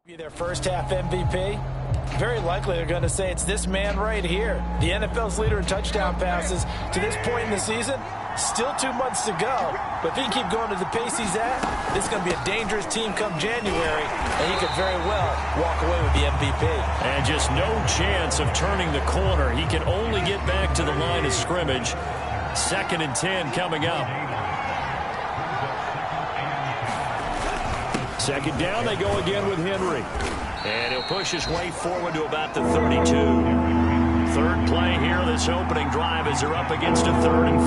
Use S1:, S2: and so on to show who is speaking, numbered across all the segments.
S1: Be their first half MVP. Very likely they're going to say it's this man right here. The NFL's leader in touchdown passes to this point in the season. Still 2 months to go. But if he can keep going to the pace he's at, this is going to be a dangerous team come January. And he could very well walk away with the MVP.
S2: And just no chance of turning the corner. He can only get back to the line of scrimmage. 2nd and 10 coming up. 2nd down, they go again with Henry. And he'll push his way forward to about the 32. 3rd play here on this opening drive as they're up against a 3rd and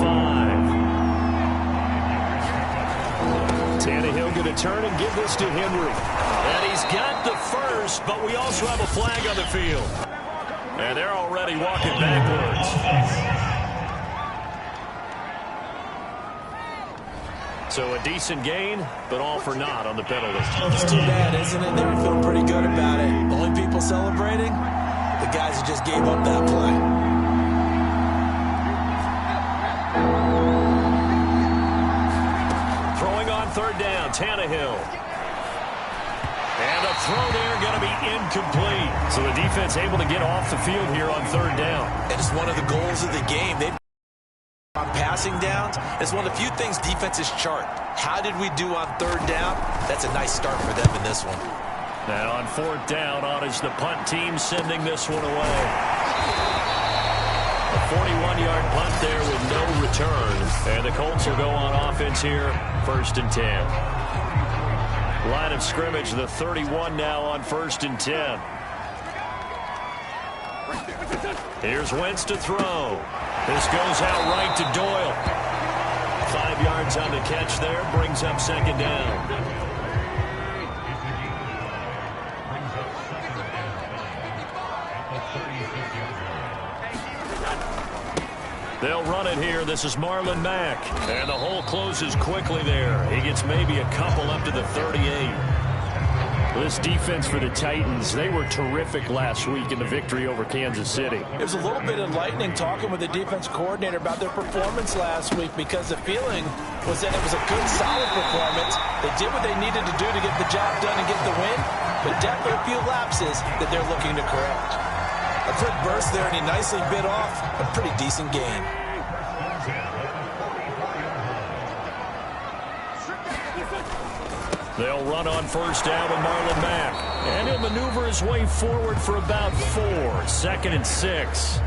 S2: 5. Tannehill going to turn and give this to Henry. And he's got the first, but we also have a flag on the field. And they're already walking backwards. So a decent gain, but all for naught on the penalty.
S1: It's too bad, isn't it? They were feeling pretty good about it. Only people celebrating, the guys who just gave up that play.
S2: Throwing on 3rd down, Tannehill. And a throw there going to be incomplete. So the defense able to get off the field here on 3rd down.
S1: And it's one of the goals of the game. On passing downs, it's one of the few things defenses chart. How did we do on 3rd down? That's a nice start for them in this one.
S2: And on 4th down, on is the punt team sending this one away. A 41-yard punt there with no return. And the Colts will go on offense here, 1st and 10. Line of scrimmage, the 31 now on 1st and 10. Here's Wentz to throw. This goes out right to Doyle. 5 yards on the catch there, brings up 2nd down. They'll run it here. This is Marlon Mack. And the hole closes quickly there. He gets maybe a couple up to the 38. This defense for the Titans, they were terrific last week in the victory over Kansas City.
S1: It was a little bit enlightening talking with the defense coordinator about their performance last week because the feeling was that it was a good, solid performance. They did what they needed to do to get the job done and get the win, but definitely a few lapses that they're looking to correct. A quick burst there, and he nicely bit off a pretty decent gain.
S2: They'll run on 1st down with Marlon Mack. And he'll maneuver his way forward for about 4. 2nd and 6.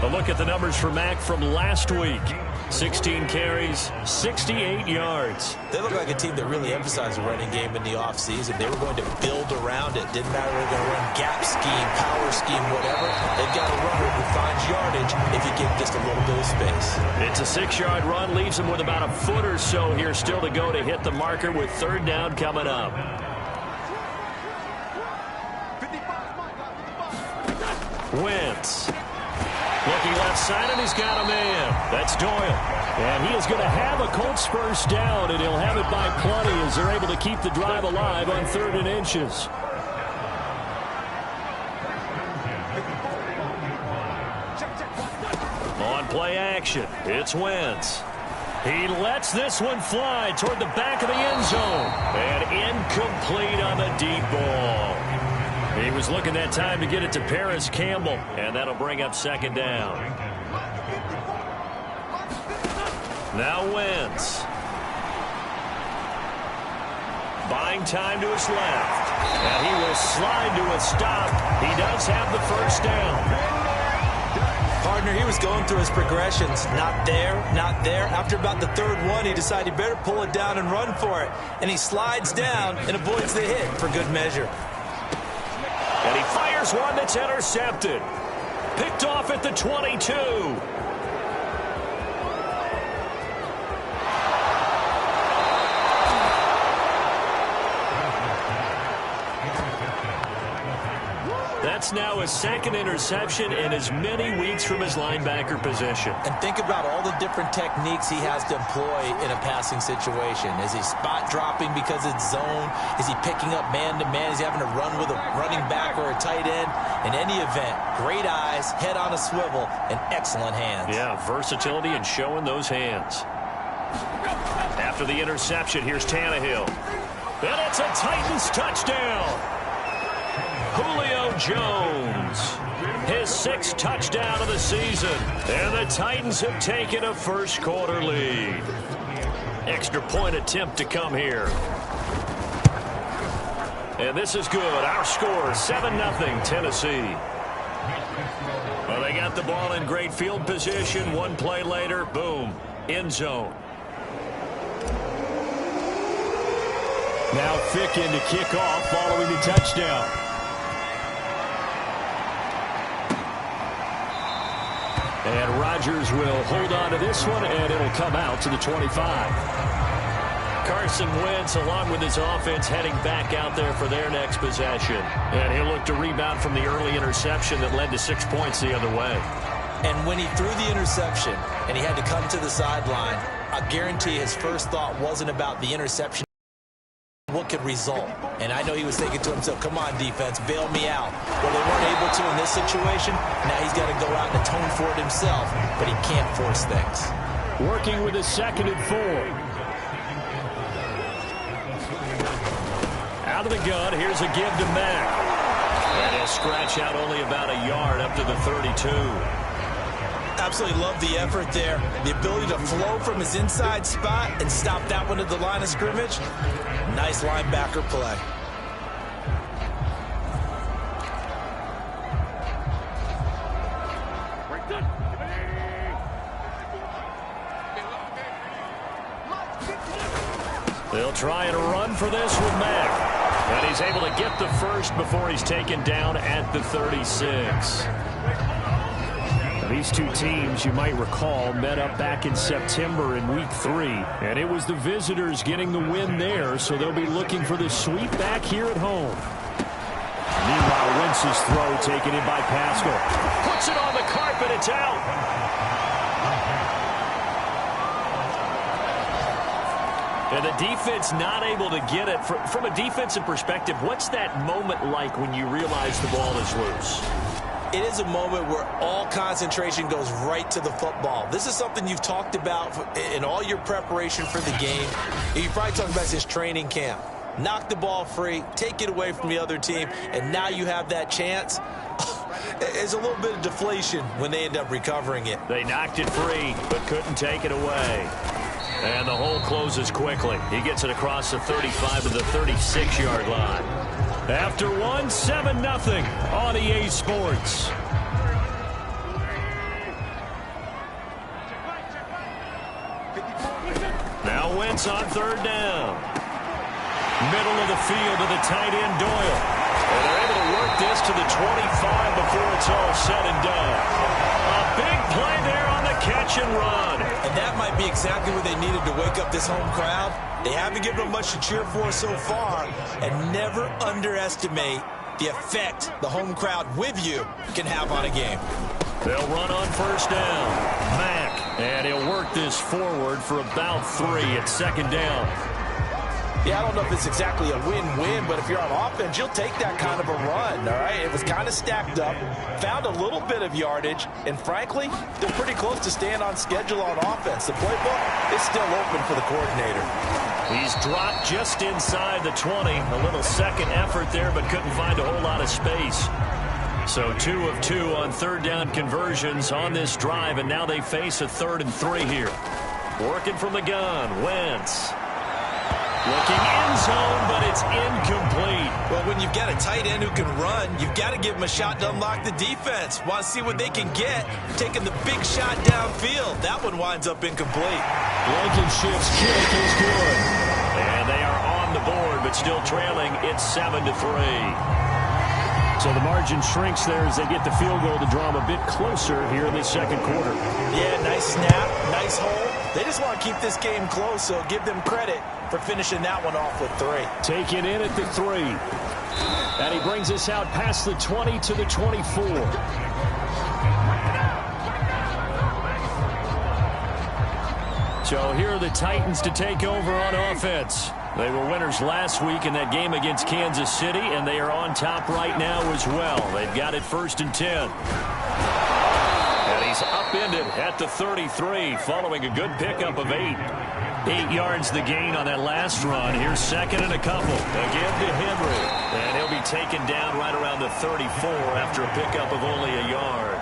S2: A look at the numbers for Mack from last week. 16 carries, 68 yards.
S1: They look like a team that really emphasized the running game in the offseason. They were going to build around it. Didn't matter if they're going to run gap scheme, power scheme, whatever. They've got a runner who finds yardage if you give just a little bit of space.
S2: It's a 6-yard run, leaves him with about a foot or so here still to go to hit the marker with 3rd down coming up. Wentz. Looking left side, and he's got a man. That's Doyle. And he is going to have a Colts 1st down, and he'll have it by plenty as they're able to keep the drive alive on 3rd and inches. On play action, it's Wentz. He lets this one fly toward the back of the end zone. And incomplete on the deep ball. He was looking that time to get it to Paris Campbell, and that'll bring up 2nd down. Now Wentz. Buying time to his left. And he will slide to a stop. He does have the 1st down.
S1: Partner, he was going through his progressions. Not there, not there. After about the 3rd one, he decided he better pull it down and run for it. And he slides down and avoids the hit for good measure.
S2: And he fires one that's intercepted. Picked off at the 22. That's now his 2nd interception in as many weeks from his linebacker position.
S1: And think about all the different techniques he has to employ in a passing situation. Is he spot dropping because it's zone? Is he picking up man-to-man? Is he having to run with a running back or a tight end? In any event, great eyes, head on a swivel, and excellent hands.
S2: Yeah, versatility and showing those hands. After the interception, here's Tannehill. And it's a Titans touchdown. Julio Jones, his 6th touchdown of the season. And the Titans have taken a first-quarter lead. Extra point attempt to come here. And this is good. Our score, 7-0 Tennessee. Well, they got the ball in great field position. One play later, boom, end zone. Now Ficken to kick off following the touchdown. And Rodgers will hold on to this one, and it'll come out to the 25. Carson Wentz, along with his offense, heading back out there for their next possession. And he'll look to rebound from the early interception that led to 6 points the other way.
S1: And when he threw the interception and he had to come to the sideline, I guarantee his first thought wasn't about the interception, what could result. And I know he was thinking to himself, come on, defense, bail me out. Well, they weren't able to in this situation. Now he's got to go out and atone for it himself, but he can't force things.
S2: Working with a 2nd and 4. Out of the gun, here's a give to Mack. And he'll scratch out only about a yard up to the 32.
S1: Absolutely love the effort there. The ability to flow from his inside spot and stop that one at the line of scrimmage. Nice linebacker play.
S2: They'll try and run for this with Mack. And he's able to get the first before he's taken down at the 36. These two teams, you might recall, met up back in September in Week 3. And it was the visitors getting the win there, so they'll be looking for the sweep back here at home. Meanwhile, Wentz's throw taken in by Pascal. Puts it on the carpet. It's out. And the defense not able to get it. From a defensive perspective, what's that moment like when you realize the ball is loose?
S1: It is a moment where all concentration goes right to the football. This is something you've talked about in all your preparation for the game. You're probably talking about this training camp. Knock the ball free, take it away from the other team, and now you have that chance. There's a little bit of deflation when they end up recovering it.
S2: They knocked it free, but couldn't take it away. And the hole closes quickly. He gets it across the 35 to the 36-yard line. After one, 7-0 on EA Sports. Now Wentz on 3rd down. Middle of the field to the tight end, Doyle. And they're able to work this to the 25 before it's all said and done. A big play there on the catch and run.
S1: And that might be exactly what they needed to wake up this home crowd. They haven't given them much to cheer for so far. And never underestimate the effect the home crowd with you can have on a game.
S2: They'll run on 1st down. Mack. And he'll work this forward for about 3 at 2nd down.
S1: Yeah, I don't know if it's exactly a win-win, but if you're on offense, you'll take that kind of a run, all right? It was kind of stacked up, found a little bit of yardage, and frankly, they're pretty close to staying on schedule on offense. The playbook is still open for the coordinator.
S2: He's dropped just inside the 20. A little second effort there, but couldn't find a whole lot of space. So 2 of 2 on 3rd down conversions on this drive, and now they face a 3rd and 3 here. Working from the gun, Wentz. Looking end zone, but it's incomplete.
S1: Well, when you've got a tight end who can run, you've got to give him a shot to unlock the defense. Want to see what they can get, taking the big shot downfield. That one winds up incomplete.
S2: Blankenship's kick is good. And they are on the board, but still trailing. It's 7-3. So the margin shrinks there as they get the field goal to draw them a bit closer here in the 2nd quarter.
S1: Yeah, nice snap, nice hole. They just want to keep this game close, so give them credit for finishing that one off with 3.
S2: Taken in at the 3. And he brings us out past the 20 to the 24. So here are the Titans to take over on offense. They were winners last week in that game against Kansas City, and they are on top right now as well. They've got it 1st and 10. And he's upended at the 33 following a good pickup of 8. 8 yards the gain on that last run. Here's second and a couple. Again to Henry. And he'll be taken down right around the 34 after a pickup of only a yard.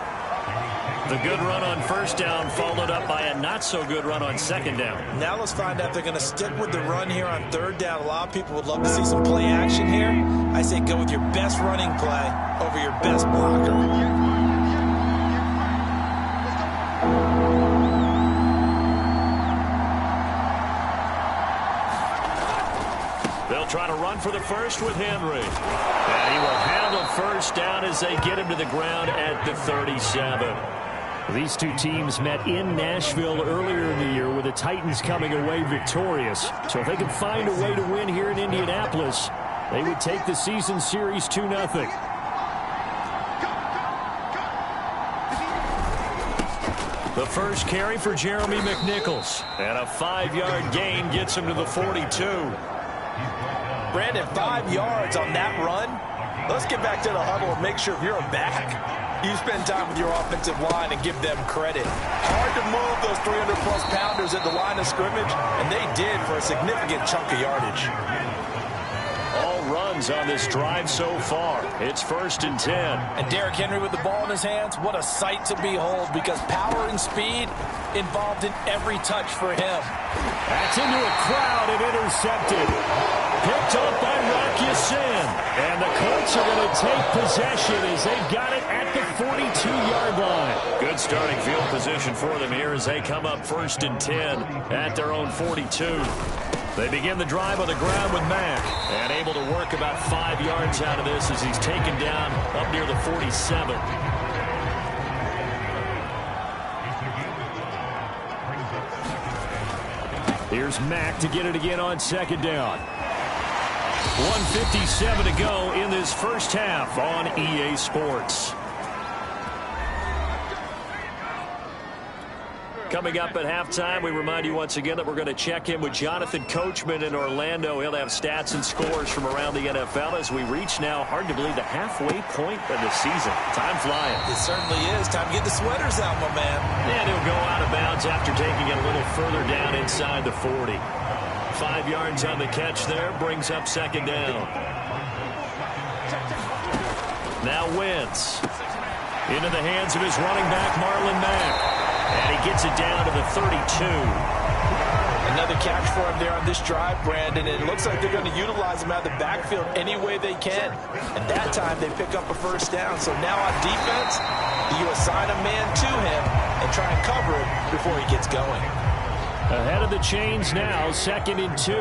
S2: The good run on first down followed up by a not-so-good run on second down.
S1: Now let's find out if they're going to stick with the run here on third down. A lot of people would love to see some play action here. I say go with your best running play over your best blocker.
S2: Trying to run for the first with Henry. And he will handle first down as they get him to the ground at the 37.
S3: These two teams met in Nashville earlier in the year with the Titans coming away victorious. So if they can find a way to win here in Indianapolis, they would take the season series 2-0.
S2: The first carry for Jeremy McNichols. And a 5-yard gain gets him to the 42.
S1: Brandon, 5 yards on that run. Let's get back to the huddle and make sure if you're a back, you spend time with your offensive line and give them credit. Hard to move those 300-plus pounders at the line of scrimmage, and they did for a significant chunk of yardage.
S2: All runs on this drive so far. It's 1st and 10.
S1: And Derrick Henry with the ball in his hands, what a sight to behold, because power and speed involved in every touch for him.
S3: That's into a crowd and intercepted. Picked up by Rocky Sin. And the Colts are going to take possession as they've got it at the 42-yard line.
S2: Good starting field position for them here as they come up 1st and 10 at their own 42. They begin the drive on the ground with Mack. And able to work about 5 yards out of this as he's taken down up near the 47.
S3: Here's Mack to get it again on second down.
S2: 1:57 to go in this first half on EA Sports. Coming up at halftime, we remind you once again that we're going to check in with Jonathan Coachman in Orlando. He'll have stats and scores from around the NFL as we reach now, hard to believe, the halfway point of the season. Time flying.
S1: It certainly is. Time to get the sweaters out, my man.
S2: And he'll go out of bounds after taking it a little further down inside the 40. 5 yards on the catch there, brings up second down. Now Wentz. Into the hands of his running back, Marlon Mack. And he gets it down to the 32.
S1: Another catch for him there on this drive, Brandon. And it looks like they're going to utilize him out of the backfield any way they can. And that time they pick up a first down. So now on defense, you assign a man to him and try and cover it before he gets going.
S3: Ahead of the chains now, 2nd and 2.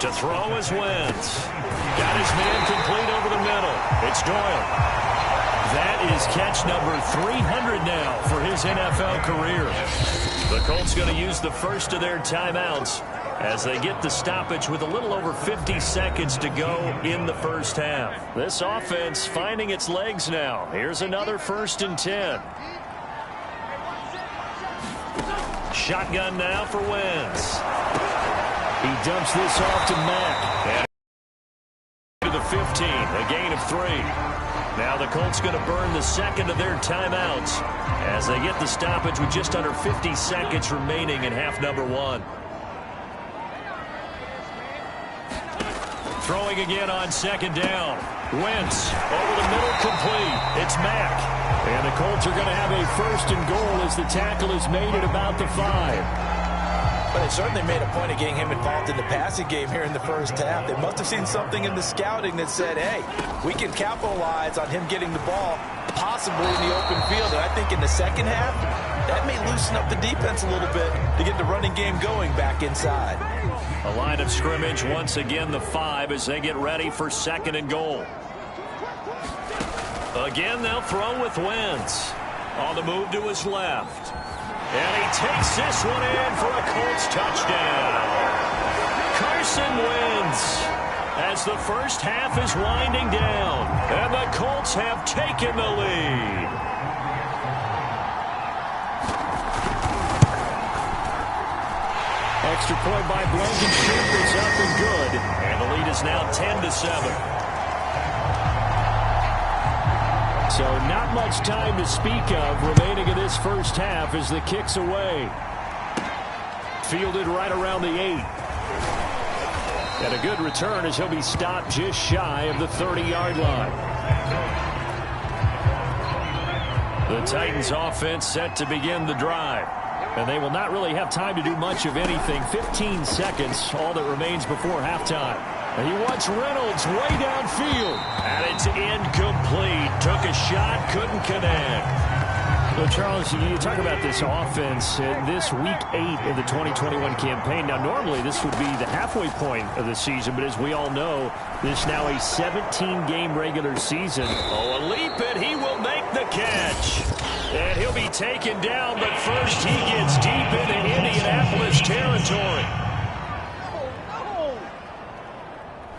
S2: To throw is Wentz. Got his man complete over the middle. It's Doyle. That is catch number 300 now for his NFL career. The Colts going to use the first of their timeouts as they get the stoppage with a little over 50 seconds to go in the first half. This offense finding its legs now. Here's another 1st and 10. Shotgun now for Wentz.
S3: He dumps this off to Mack.
S2: And to the 15, a gain of 3. Now the Colts going to burn the second of their timeouts as they get the stoppage with just under 50 seconds remaining in half number 1. Throwing again on second down. Wentz over the middle, complete. It's Mack.
S3: And the Colts are going to have a 1st and goal as the tackle is made at about the 5.
S1: But they certainly made a point of getting him involved in the passing game here in the first half. They must have seen something in the scouting that said, hey, we can capitalize on him getting the ball possibly in the open field. And I think in the second half, that may loosen up the defense a little bit to get the running game going back inside.
S2: A line of scrimmage, once again the 5 as they get ready for 2nd and goal. Again, they'll throw with Wentz. On the move to his left. And he takes this one in for a Colts touchdown. Carson Wentz as the first half is winding down. And the Colts have taken the lead.
S3: Extra point by Blankenship is up and good.
S2: And the lead is now 10-7.
S3: So not much time to speak of remaining in this first half as the kick's away. fielded right around the 8. And a good return as he'll be stopped just shy of the 30-yard line. The Titans offense set to begin the drive. And they will not really have time to do much of anything. 15 seconds, all that remains before halftime. And he wants Reynolds way downfield.
S2: And it's incomplete. Took a shot, couldn't connect.
S3: So, Charles, you talk about this offense in this Week 8 of the 2021 campaign. Now, normally this would be the halfway point of the season, but as we all know, this now a 17-game regular season.
S2: Oh, a leap, and he will make the catch. And he'll be taken down, but first he gets deep into Indianapolis territory.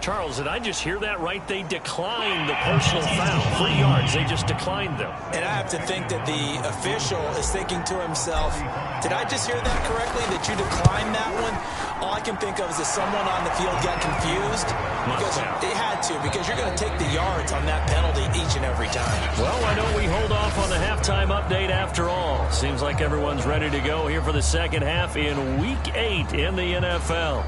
S2: Charles, did I just hear that right? They declined the personal foul. 3 yards, they just declined them.
S1: And I have to think that the official is thinking to himself, did I just hear that correctly, that you declined that one? All I can think of is that someone on the field got confused. Because they had to, because you're going to take the yards on that penalty each and every time.
S2: Well, why don't we hold off on the halftime update after all? Seems like everyone's ready to go here for the second half in Week 8 in the NFL.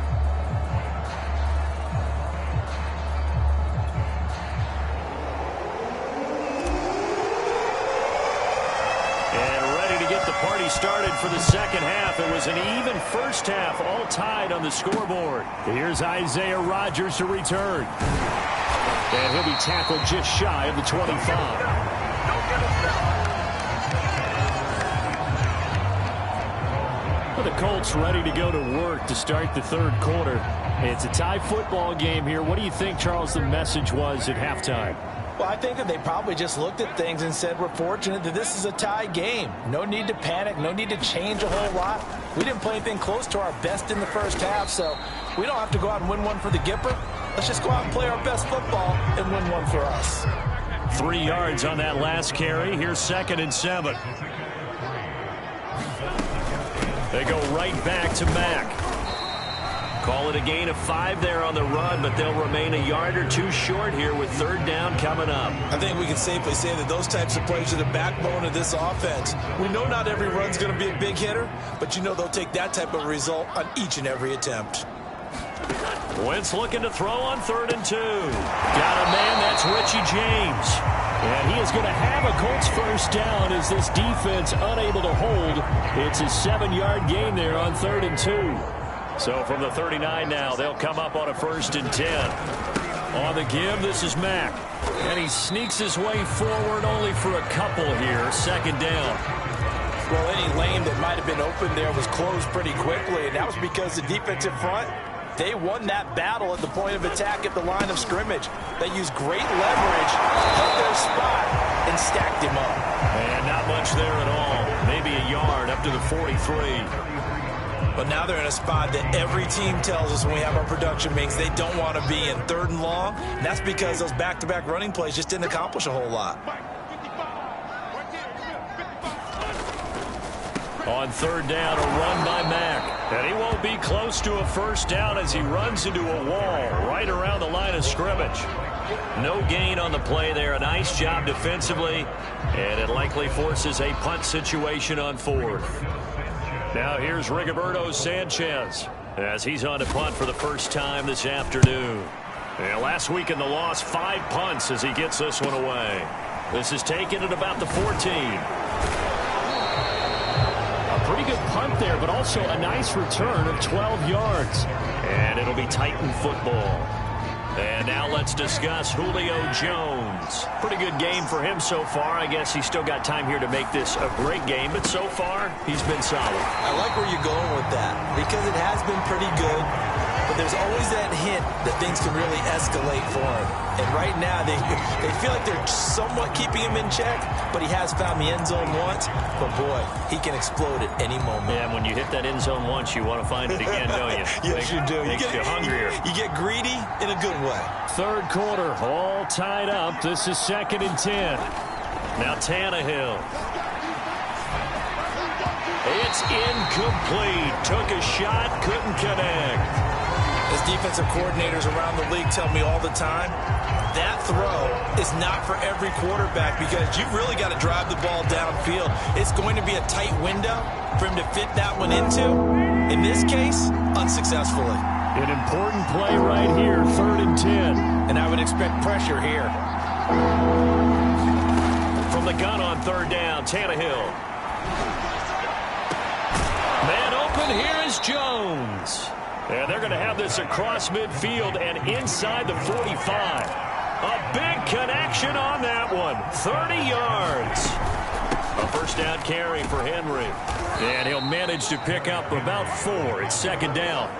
S2: Party started for the second half. It was an even first half, all tied on the scoreboard.
S3: Here's Isaiah Rodgers to return. And he'll be tackled just shy of the 25. Well, the Colts ready to go to work to start the third quarter. It's a tie football game here. What do you think, Charles, the message was at halftime?
S1: Well, I think that they probably just looked at things and said, we're fortunate that this is a tie game. No need to panic. No need to change a whole lot. We didn't play anything close to our best in the first half, so we don't have to go out and win one for the Gipper. Let's just go out and play our best football and win one for us.
S2: 3 yards on that last carry. Here's 2nd and 7. They go right back to Mack. Call it a gain of 5 there on the run, but they'll remain a yard or two short here with 3rd down coming up.
S1: I think we can safely say that those types of plays are the backbone of this offense. We know not every run's going to be a big hitter, but you know they'll take that type of result on each and every attempt.
S2: Wentz looking to throw on 3rd and 2. Got a man, that's Richie James.
S3: And he is going to have a Colts first down as this defense unable to hold. It's a 7-yard gain there on 3rd and 2.
S2: So from the 39 now, they'll come up on a 1st and 10. On the give, this is Mack. And he sneaks his way forward only for a couple here. 2nd down.
S1: Well, any lane that might have been open there was closed pretty quickly, and that was because the defensive front, they won that battle at the point of attack at the line of scrimmage. They used great leverage, held their spot, and stacked him up.
S2: And not much there at all. Maybe a yard up to the 43.
S1: But now they're in a spot that every team tells us when we have our production meetings they don't want to be in 3rd and long. And that's because those back-to-back running plays just didn't accomplish a whole lot.
S2: On 3rd down, a run by Mack. And he won't be close to a first down as he runs into a wall right around the line of scrimmage. No gain on the play there. A nice job defensively. And it likely forces a punt situation on 4th. Now here's Rigoberto Sanchez as he's on to punt for the first time this afternoon. And last week in the loss, 5 punts as he gets this one away. This is taken at about the 14.
S3: A pretty good punt there, but also a nice return of 12 yards.
S2: And it'll be Titan football. And now let's discuss Julio Jones. Pretty good game for him so far. I guess he's still got time here to make this a great game, but so far, he's been solid.
S1: I like where you're going with that because it has been pretty good, but there's always that hint that things can really escalate for him. And right now, they feel like they're somewhat keeping him in check, but he has found the end zone once. But, boy, he can explode at any moment.
S2: Yeah, when you hit that end zone once, you want to find it again, don't you?
S1: Yes, you do.
S2: Makes you hungrier.
S1: You get greedy in a good way.
S3: 3rd quarter, all tied up. This is 2nd and 10.
S2: Now Tannehill. It's incomplete. Took a shot, couldn't connect.
S1: As defensive coordinators around the league tell me all the time, that throw is not for every quarterback because you've really got to drive the ball downfield. It's going to be a tight window for him to fit that one into. In this case, unsuccessfully.
S3: An important play right here, 3rd and 10.
S1: And I would expect pressure here.
S2: From the gun on 3rd down, Tannehill. Man open, here is Jones. And they're going to have this across midfield and inside the 45. A big connection on that one. 30 yards. A first down carry for Henry. And he'll manage to pick up about 4. It's 2nd down.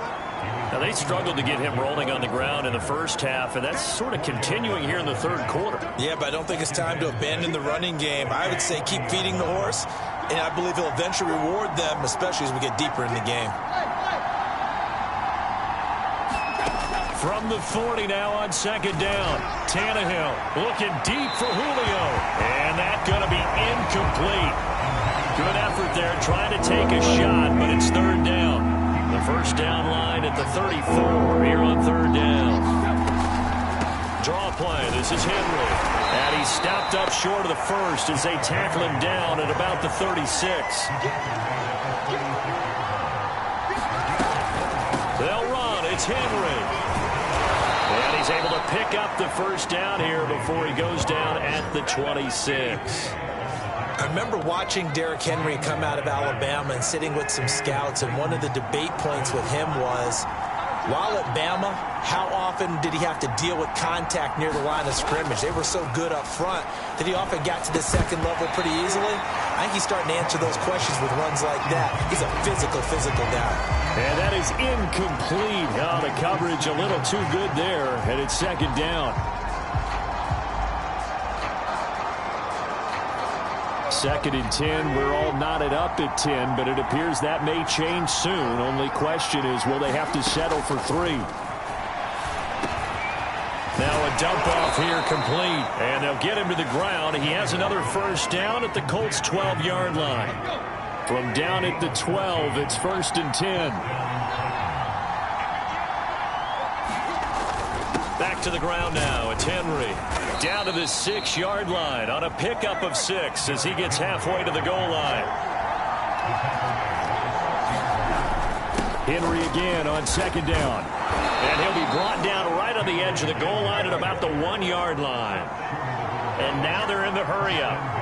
S2: Now, they struggled to get him rolling on the ground in the first half, and that's sort of continuing here in the 3rd quarter.
S1: Yeah, but I don't think it's time to abandon the running game. I would say keep feeding the horse, and I believe he'll eventually reward them, especially as we get deeper in the game.
S2: From the 40 now on 2nd down. Tannehill looking deep for Julio. And that's going to be incomplete. Good effort there trying to take a shot, but it's 3rd down. The first down line at the 34 here on 3rd down. Draw play. This is Henry. And he's stopped up short of the first as they tackle him down at about the 36. They'll run. It's Henry. And he's able to pick up the first down here before he goes down at the 26.
S1: I remember watching Derrick Henry come out of Alabama and sitting with some scouts, and one of the debate points with him was, while at Bama, how often did he have to deal with contact near the line of scrimmage? They were so good up front that he often got to the second level pretty easily. I think he's starting to answer those questions with runs like that. He's a physical guy.
S3: And that is incomplete. Oh, the coverage a little too good there, and it's 2nd down. 2nd and 10. We're all knotted up at 10, but it appears that may change soon. Only question is, will they have to settle for 3? Now a dump off here complete, and they'll get him to the ground. He has another first down at the Colts' 12-yard line. From down at the 12, it's 1st and 10.
S2: Back to the ground now. It's Henry. Down to the 6-yard line on a pickup of 6 as he gets halfway to the goal line.
S3: Henry again on 2nd down.
S2: And he'll be brought down right on the edge of the goal line at about the 1-yard line. And now they're in the hurry-up.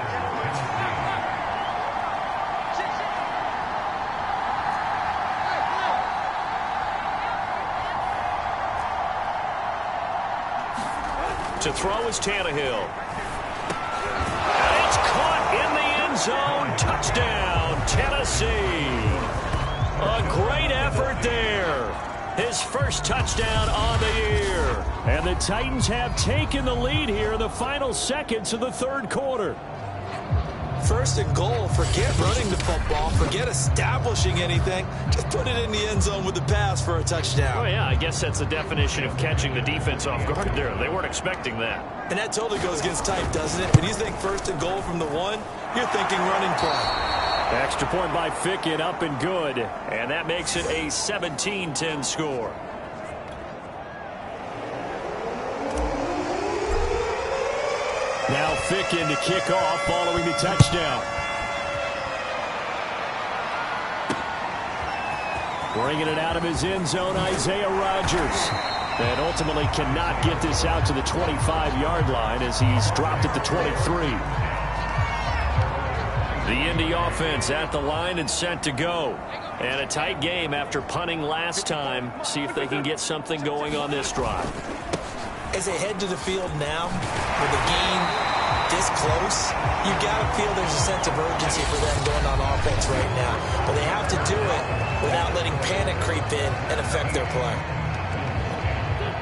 S2: To throw is Tannehill. And it's caught in the end zone. Touchdown, Tennessee. A great effort there. His first touchdown on the year.
S3: And the Titans have taken the lead here in the final seconds of the 3rd quarter.
S1: 1st and goal. Forget running the football. Forget establishing anything. Just put it in the end zone with the pass for a touchdown.
S2: Oh, yeah, I guess that's the definition of catching the defense off guard there. They weren't expecting that.
S1: And that totally goes against type, doesn't it? When you think 1st and goal from the 1, you're thinking running play.
S3: Extra point by Fickett, up and good.
S2: And that makes it a 17-10 score.
S3: Now Fickett to kick off following the touchdown. Bringing it out of his end zone, Isaiah Rodgers. And ultimately cannot get this out to the 25-yard line as he's dropped at the 23.
S2: The Indy offense at the line and set to go. And a tight game after punting last time. See if they can get something going on this drive.
S1: As they head to the field now, with the game this close, you got to feel there's a sense of urgency for them going on offense right now. But they have to do it without letting panic creep in and affect their play.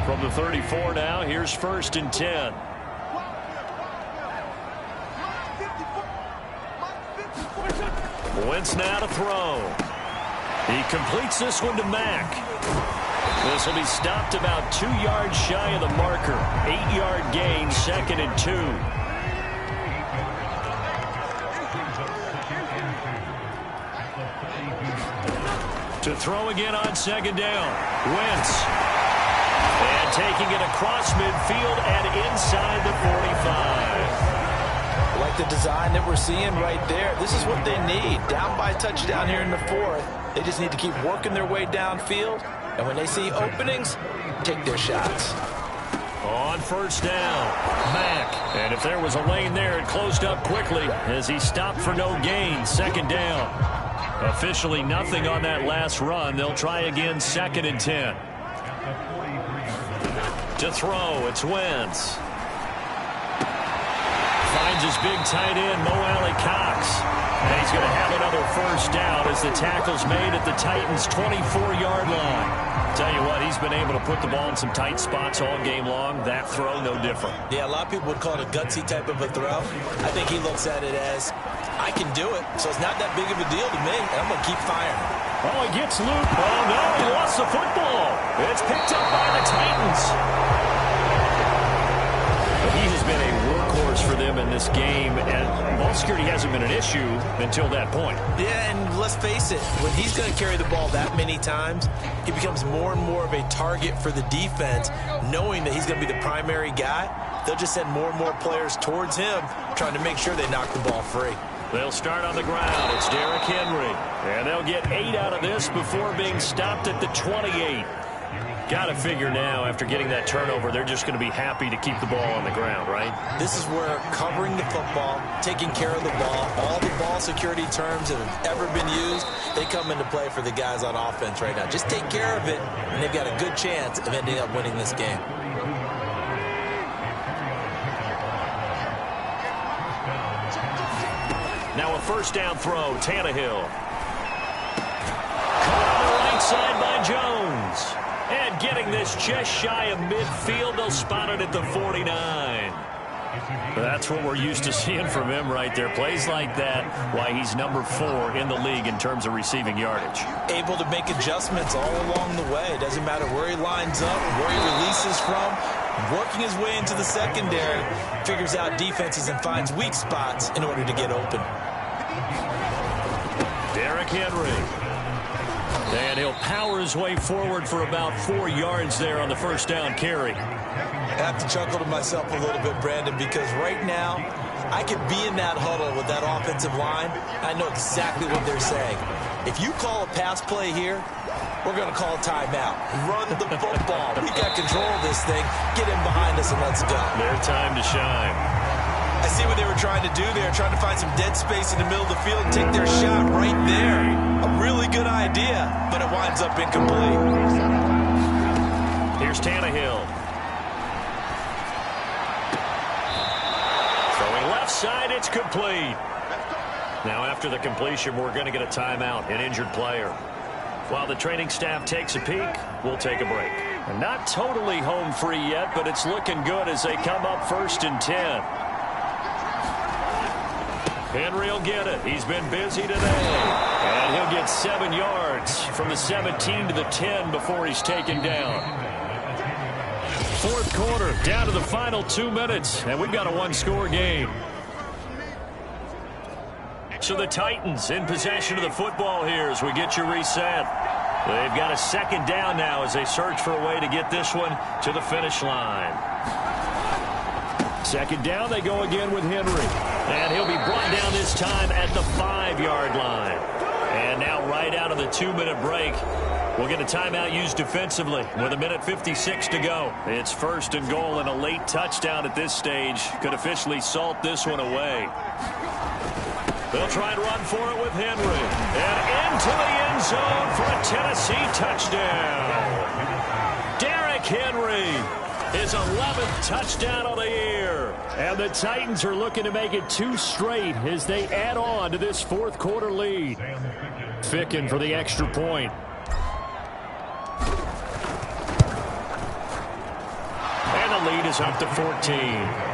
S2: From the 34 now, here's 1st and 10. Wentz now to throw. He completes this one to Mack. This will be stopped about 2 yards shy of the marker. 8-yard gain, 2nd and 2. To throw again on 2nd down. Wentz. And taking it across midfield and inside the 45.
S1: Like the design that we're seeing right there. This is what they need. Down by a touchdown here in the 4th. They just need to keep working their way downfield, and when they see openings, take their shots.
S2: On first down, Mack. And if there was a lane there, it closed up quickly as he stopped for no gain. Second down. Officially nothing on that last run. They'll try again, 2nd and 10. To throw, it's Wentz. Finds his big tight end, Mo Alley Cox. And he's going to have another first down as the tackle's made at the Titans' 24-yard line. Tell you what, he's been able to put the ball in some tight spots all game long. That throw, no different.
S1: Yeah, a lot of people would call it a gutsy type of a throw. I think he looks at it as, I can do it, so it's not that big of a deal to me, and I'm going to keep firing.
S2: Oh, he gets loose. Oh, no, he lost the football. It's picked up by the Titans. He has been a workhorse for them in this game, and ball security hasn't been an issue until that point.
S1: Yeah, and let's face it, when he's going to carry the ball that many times, he becomes more and more of a target for the defense, knowing that he's going to be the primary guy. They'll just send more and more players towards him, trying to make sure they knock the ball free.
S2: They'll start on the ground. It's Derrick Henry. And they'll get 8 out of this before being stopped at the 28. Got to figure now, after getting that turnover, they're just going to be happy to keep the ball on the ground, right?
S1: This is where covering the football, taking care of the ball, all the ball security terms that have ever been used, they come into play for the guys on offense right now. Just take care of it, and they've got a good chance of ending up winning this game.
S2: Now a first down throw, Tannehill. Caught on the right side by Jones. And getting this just shy of midfield, they'll spot it at the 49. That's what we're used to seeing from him right there. Plays like that, why he's number 4 in the league in terms of receiving yardage.
S1: Able to make adjustments all along the way. Doesn't matter where he lines up, where he releases from. Working his way into the secondary, figures out defenses and finds weak spots in order to get open.
S2: Derrick Henry. And he'll power his way forward for about 4 yards there on the first down carry.
S1: I have to chuckle to myself a little bit, Brandon, because right now I could be in that huddle with that offensive line. I know exactly what they're saying. If you call a pass play here, we're going to call a timeout. Run the football. We got control of this thing. Get in behind us and let's go.
S2: Their time to shine.
S1: I see what they were trying to do there, trying to find some dead space in the middle of the field and take their shot right there. A really good idea, but it winds up incomplete.
S2: Here's Tannehill. Throwing left side, it's complete. Now after the completion, we're going to get a timeout, an injured player. While the training staff takes a peek, we'll take a break. And not totally home free yet, but it's looking good as they come up 1st and 10. Henry will get it. He's been busy today. And he'll get 7 yards from the 17 to the 10 before he's taken down. 4th quarter, down to the final 2 minutes, and we've got a 1-score game. So the Titans in possession of the football here as we get you reset. They've got a 2nd down now as they search for a way to get this one to the finish line. 2nd down, they go again with Henry. And he'll be brought down this time at the 5-yard line. And now right out of the 2-minute break, we'll get a timeout used defensively with 1:56 to go. It's 1st and goal and a late touchdown at this stage could officially salt this one away. They'll try and run for it with Henry. And into the end zone for a Tennessee touchdown. Derrick Henry, his 11th touchdown of the year. And the Titans are looking to make it 2 straight as they add on to this 4th quarter lead. Ficken for the extra point. And the lead is up to 14.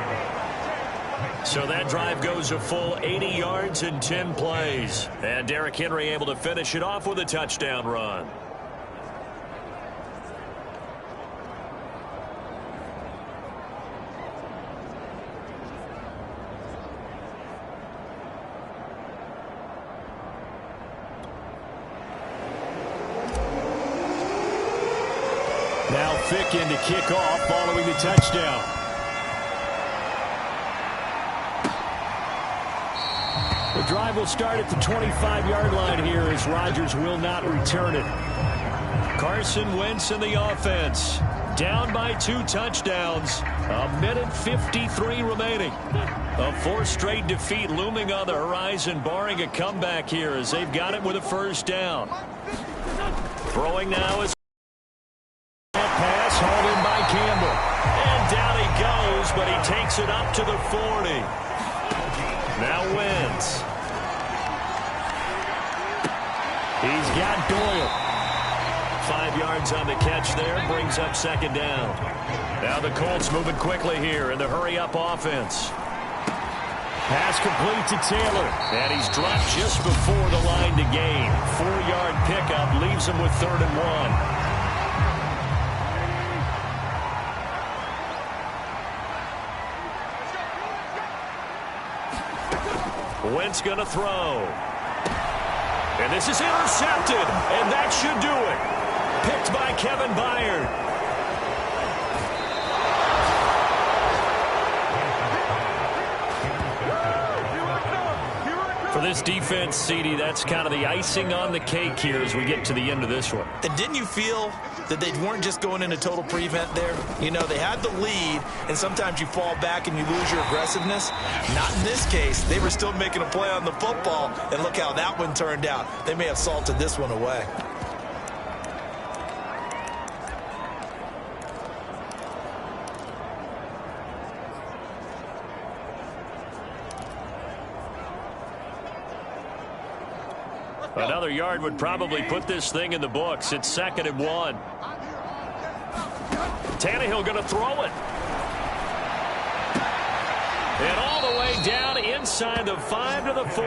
S2: So that drive goes a full 80 yards in 10 plays. And Derrick Henry able to finish it off with a touchdown run. Now Ficken to kick off following the touchdown.
S3: The drive will start at the 25-yard line here as Rodgers will not return it. Carson Wentz in the offense. Down by 2 touchdowns. 1:53 remaining. A 4th straight defeat looming on the horizon, barring a comeback here as they've got it with a first down. Throwing now is pass hauled in by Campbell. And down he goes, but he takes it up to the 40. Now Wentz. He's got Doyle. 5 yards on the catch there, brings up second down. Now the Colts moving quickly here in the hurry-up offense. Pass complete to Taylor, and he's dropped just before the line to gain. 4-yard pickup leaves him with 3rd and 1. Wentz going to throw. And this is intercepted, and that should do it. Picked by Kevin Byard. For this defense, CD, that's kind of the icing on the cake here as we get to the end of this one.
S1: And didn't you feel that they weren't just going into total prevent there? You know, they had the lead, and sometimes you fall back and you lose your aggressiveness. Not in this case. They were still making a play on the football, and look how that one turned out. They may have salted this one away.
S2: Another yard would probably put this thing in the books. It's 2nd and 1. Tannehill going to throw it. And all the way down inside the 5 to the 4.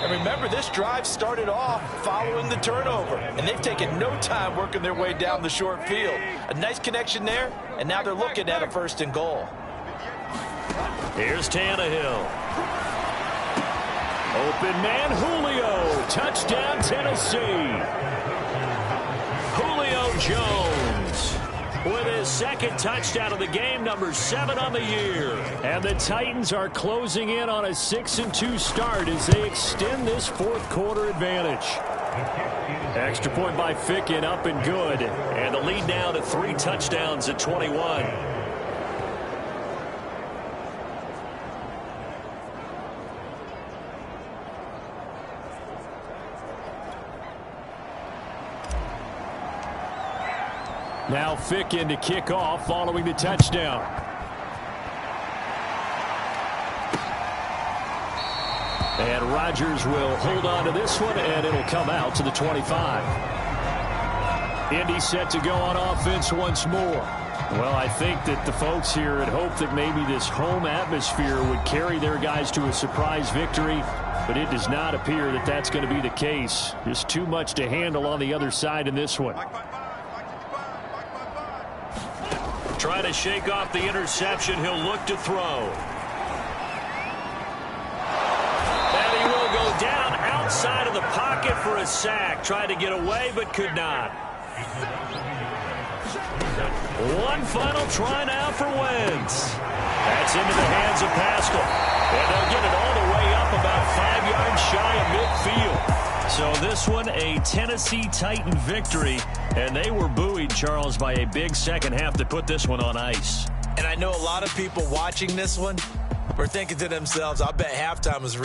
S1: And remember, this drive started off following the turnover, and they've taken no time working their way down the short field. A nice connection there, and now they're looking at a 1st and goal.
S2: Here's Tannehill. Open man, Julio. Touchdown, Tennessee. Julio Jones with his 2nd touchdown of the game, number 7 on the year.
S3: And the Titans are closing in on a 6-2 start as they extend this 4th quarter advantage.
S2: Extra point by Ficken, up and good. And the lead now to 3 touchdowns at 21.
S3: Now Ficken to kick off following the touchdown. And Rodgers will hold on to this one, and it'll come out to the 25. Indy set to go on offense once more. Well, I think that the folks here had hoped that maybe this home atmosphere would carry their guys to a surprise victory, but it does not appear that that's going to be the case. Just too much to handle on the other side in this one.
S2: Trying to shake off the interception. He'll look to throw. And he will go down outside of the pocket for a sack. Tried to get away, but could not. One final try now for Wentz. That's into the hands of Pascal. And they'll get it all the way up about 5 yards shy of midfield. So this one, a Tennessee Titan victory. And they were buoyed, Charles, by a big second half that put this one on ice.
S1: And I know a lot of people watching this one were thinking to themselves, I bet halftime was real.